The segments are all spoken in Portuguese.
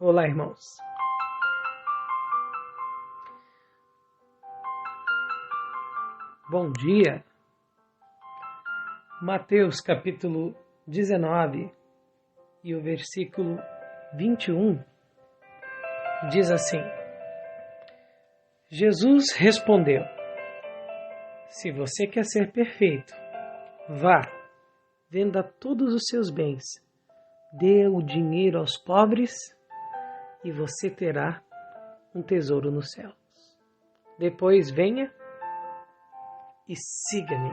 Olá, irmãos. Bom dia. Mateus capítulo 19 e o versículo 21 diz assim: Jesus respondeu: se você quer ser perfeito, vá, venda todos os seus bens, dê o dinheiro aos pobres e você terá um tesouro nos céus. Depois venha e siga-me.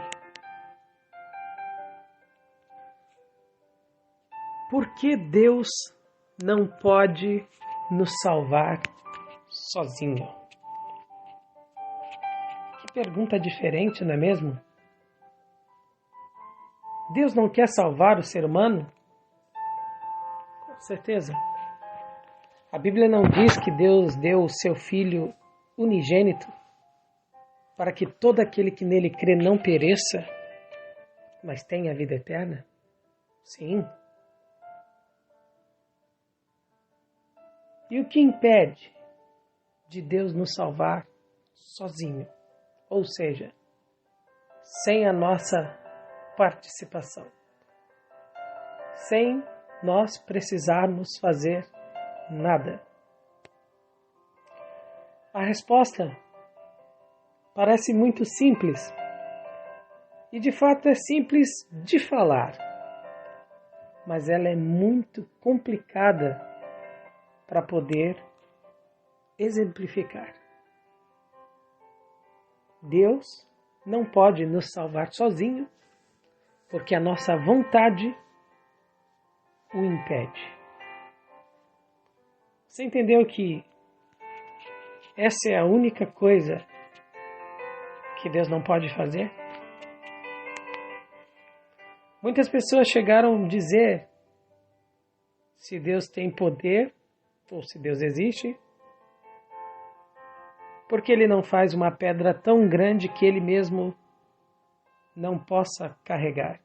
Por que Deus não pode nos salvar sozinho? Que pergunta diferente, não é mesmo? Deus não quer salvar o ser humano? Com certeza. A Bíblia não diz que Deus deu o seu Filho unigênito para que todo aquele que nele crê não pereça, mas tenha a vida eterna? Sim. E o que impede de Deus nos salvar sozinho? Ou seja, sem a nossa participação, sem nós precisarmos fazer nada. A resposta parece muito simples, e de fato é simples de falar, mas ela é muito complicada para poder exemplificar. Deus não pode nos salvar sozinho, porque a nossa vontade o impede. Você entendeu que essa é a única coisa que Deus não pode fazer? Muitas pessoas chegaram a dizer se Deus tem poder ou se Deus existe, porque Ele não faz uma pedra tão grande que Ele mesmo não possa carregar.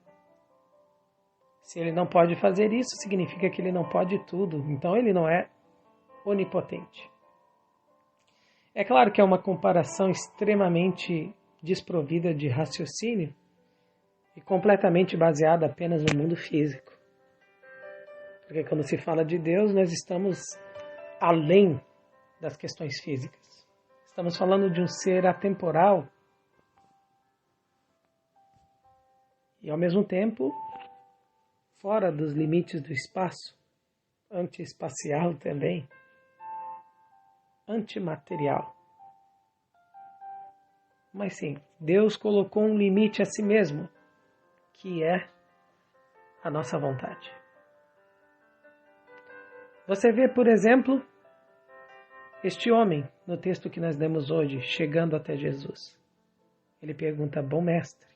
Se Ele não pode fazer isso, significa que Ele não pode tudo. Então Ele não é onipotente. É claro que é uma comparação extremamente desprovida de raciocínio e completamente baseada apenas no mundo físico. Porque quando se fala de Deus, nós estamos além das questões físicas. Estamos falando de um ser atemporal e, ao mesmo tempo, fora dos limites do espaço, antiespacial também, antimaterial. Mas sim, Deus colocou um limite a si mesmo, que é a nossa vontade. Você vê, por exemplo, este homem, no texto que nós lemos hoje, chegando até Jesus. Ele pergunta: bom mestre,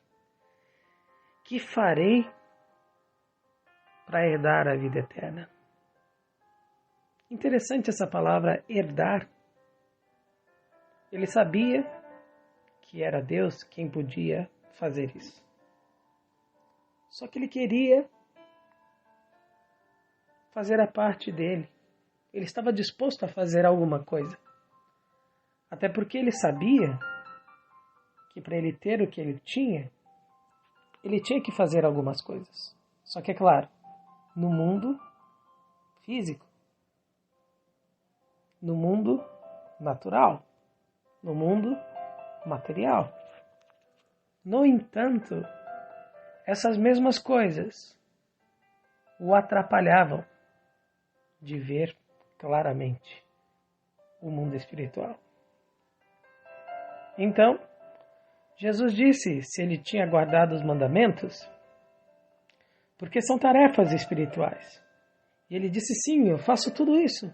que farei para herdar a vida eterna? Interessante essa palavra herdar. Ele sabia que era Deus quem podia fazer isso. Só que ele queria fazer a parte dele. Ele estava disposto a fazer alguma coisa. Até porque ele sabia que para ele ter o que ele tinha que fazer algumas coisas. Só que, é claro, no mundo físico, no mundo natural, no mundo material. No entanto, essas mesmas coisas o atrapalhavam de ver claramente o mundo espiritual. Então, Jesus disse se ele tinha guardado os mandamentos, porque são tarefas espirituais. E ele disse: sim, eu faço tudo isso.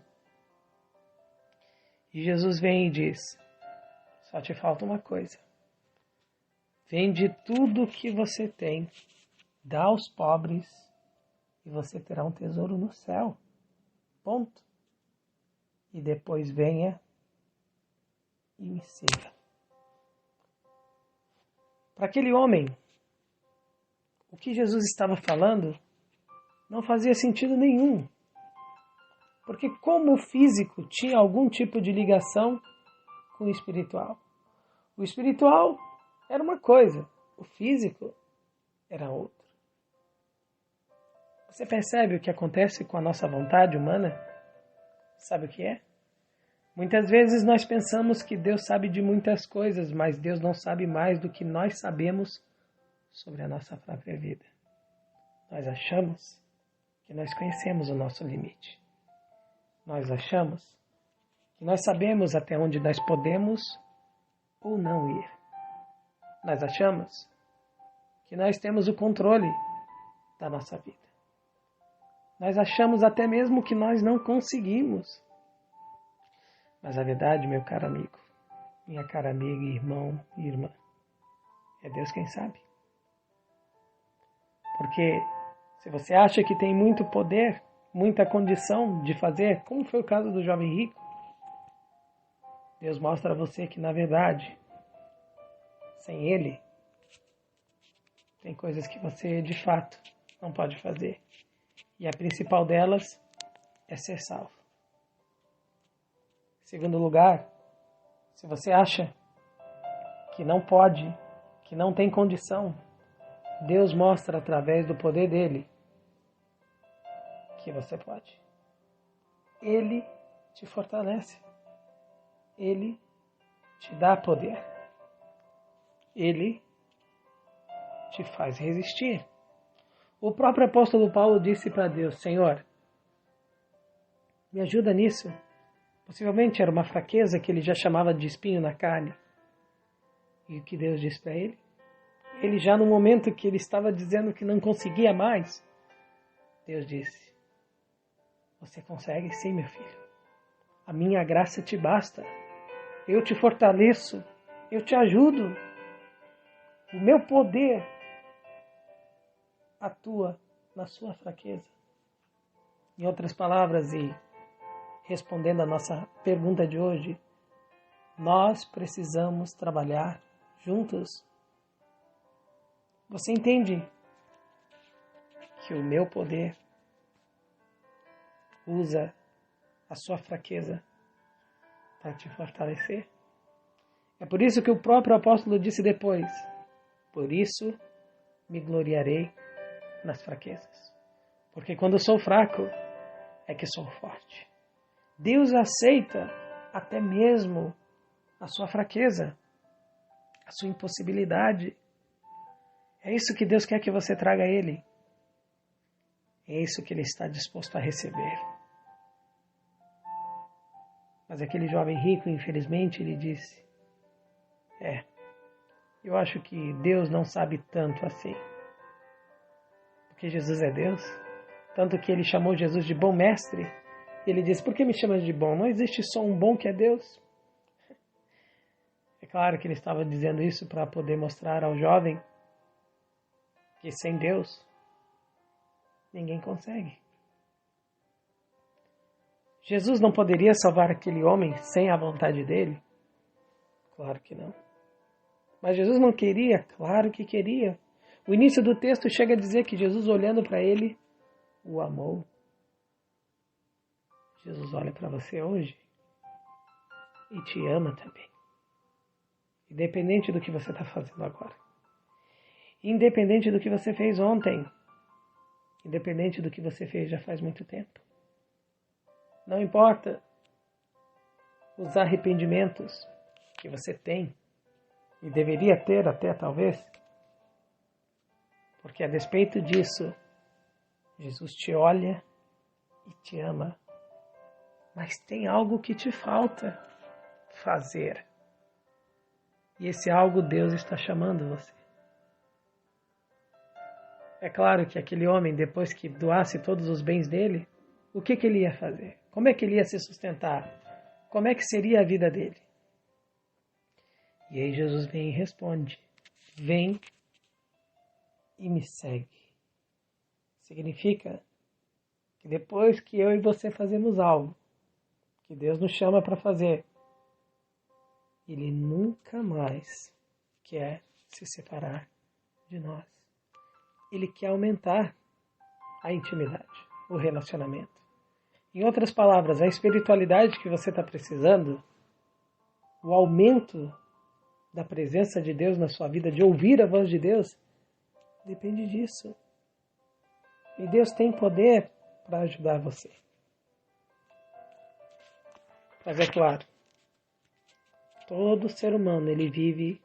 E Jesus vem e diz: só te falta uma coisa. Vende tudo o que você tem, dá aos pobres e você terá um tesouro no céu. Ponto. E depois venha e me siga. Para aquele homem, o que Jesus estava falando não fazia sentido nenhum. Porque como o físico tinha algum tipo de ligação com o espiritual. O espiritual era uma coisa, o físico era outra. Você percebe o que acontece com a nossa vontade humana? Sabe o que é? Muitas vezes nós pensamos que Deus sabe de muitas coisas, mas Deus não sabe mais do que nós sabemos sobre a nossa própria vida. Nós achamos que nós conhecemos o nosso limite. Nós achamos que nós sabemos até onde nós podemos ou não ir. Nós achamos que nós temos o controle da nossa vida. Nós achamos até mesmo que nós não conseguimos. Mas a verdade, meu caro amigo, minha cara amiga, irmão e irmã, é Deus quem sabe. Porque se você acha que tem muito poder, muita condição de fazer, como foi o caso do jovem rico, Deus mostra a você que, na verdade, sem Ele, tem coisas que você, de fato, não pode fazer. E a principal delas é ser salvo. Em segundo lugar, se você acha que não pode, que não tem condição, Deus mostra através do poder dele que você pode. Ele te fortalece. Ele te dá poder. Ele te faz resistir. O próprio apóstolo Paulo disse para Deus: Senhor, me ajuda nisso. Possivelmente era uma fraqueza que ele já chamava de espinho na carne. E o que Deus disse para ele? Ele já no momento que ele estava dizendo que não conseguia mais, Deus disse: você consegue sim, meu filho. A minha graça te basta. Eu te fortaleço. Eu te ajudo. O meu poder atua na sua fraqueza. Em outras palavras, e respondendo a nossa pergunta de hoje, nós precisamos trabalhar juntos. Você entende que o meu poder usa a sua fraqueza para te fortalecer? É por isso que o próprio apóstolo disse depois: por isso me gloriarei nas fraquezas. Porque quando sou fraco, é que sou forte. Deus aceita até mesmo a sua fraqueza, a sua impossibilidade. É isso que Deus quer que você traga a Ele. É isso que Ele está disposto a receber. Mas aquele jovem rico, infelizmente, ele disse: eu acho que Deus não sabe tanto assim. Porque Jesus é Deus. Tanto que ele chamou Jesus de bom mestre. E ele disse: por que me chamas de bom? Não existe só um bom que é Deus. É claro que ele estava dizendo isso para poder mostrar ao jovem que sem Deus ninguém consegue. Jesus não poderia salvar aquele homem sem a vontade dele? Claro que não. Mas Jesus não queria? Claro que queria. O início do texto chega a dizer que Jesus, olhando para ele, o amou. Jesus olha para você hoje e te ama também. Independente do que você está fazendo agora. Independente do que você fez ontem. Independente do que você fez já faz muito tempo. Não importa os arrependimentos que você tem e deveria ter até talvez, porque a despeito disso, Jesus te olha e te ama, mas tem algo que te falta fazer. E esse algo Deus está chamando você. É claro que aquele homem, depois que doasse todos os bens dele, o que ele ia fazer? Como é que ele ia se sustentar? Como é que seria a vida dele? E aí Jesus vem e responde: vem e me segue. Significa que depois que eu e você fazemos algo que Deus nos chama para fazer, Ele nunca mais quer se separar de nós. Ele quer aumentar a intimidade, o relacionamento. Em outras palavras, a espiritualidade que você está precisando, o aumento da presença de Deus na sua vida, de ouvir a voz de Deus, depende disso. E Deus tem poder para ajudar você. Mas é claro, todo ser humano ele vive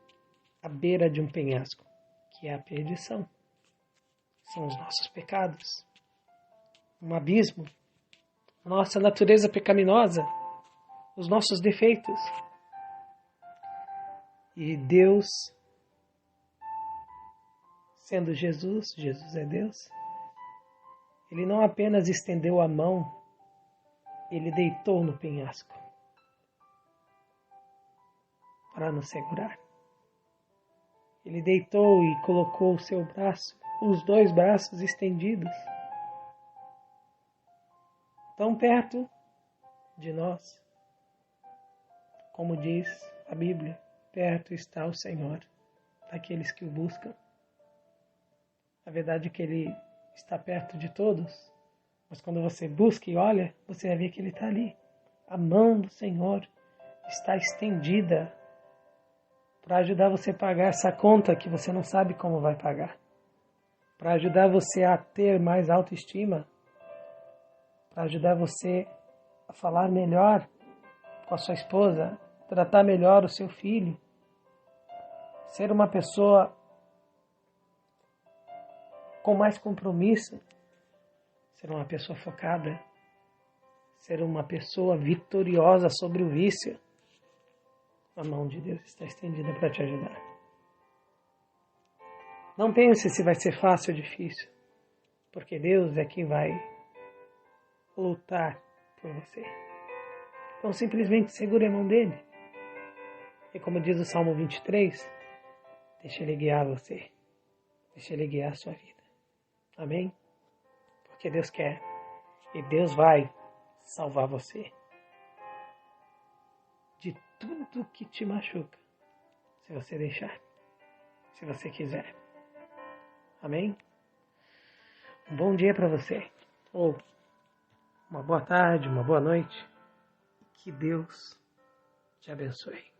à beira de um penhasco, que é a perdição. São os nossos pecados, um abismo, a nossa natureza pecaminosa, os nossos defeitos. E Deus, sendo Jesus, Jesus é Deus, Ele não apenas estendeu a mão, Ele deitou no penhasco para nos segurar. Ele deitou e colocou o seu braço, os dois braços estendidos, tão perto de nós, como diz a Bíblia, perto está o Senhor daqueles que o buscam. A verdade é que Ele está perto de todos, mas quando você busca e olha, você vai ver que Ele está ali. A mão do Senhor está estendida para ajudar você a pagar essa conta que você não sabe como vai pagar, para ajudar você a ter mais autoestima, para ajudar você a falar melhor com a sua esposa, tratar melhor o seu filho, ser uma pessoa com mais compromisso, ser uma pessoa focada, ser uma pessoa vitoriosa sobre o vício. A mão de Deus está estendida para te ajudar. Não pense se vai ser fácil ou difícil, porque Deus é quem vai lutar por você. Então simplesmente segure a mão dele. E como diz o Salmo 23, deixa ele guiar você. Deixa ele guiar a sua vida. Amém? Porque Deus quer. E Deus vai salvar você de tudo que te machuca. Se você deixar. Se você quiser. Amém? Um bom dia para você. Ou uma boa tarde, uma boa noite. Que Deus te abençoe.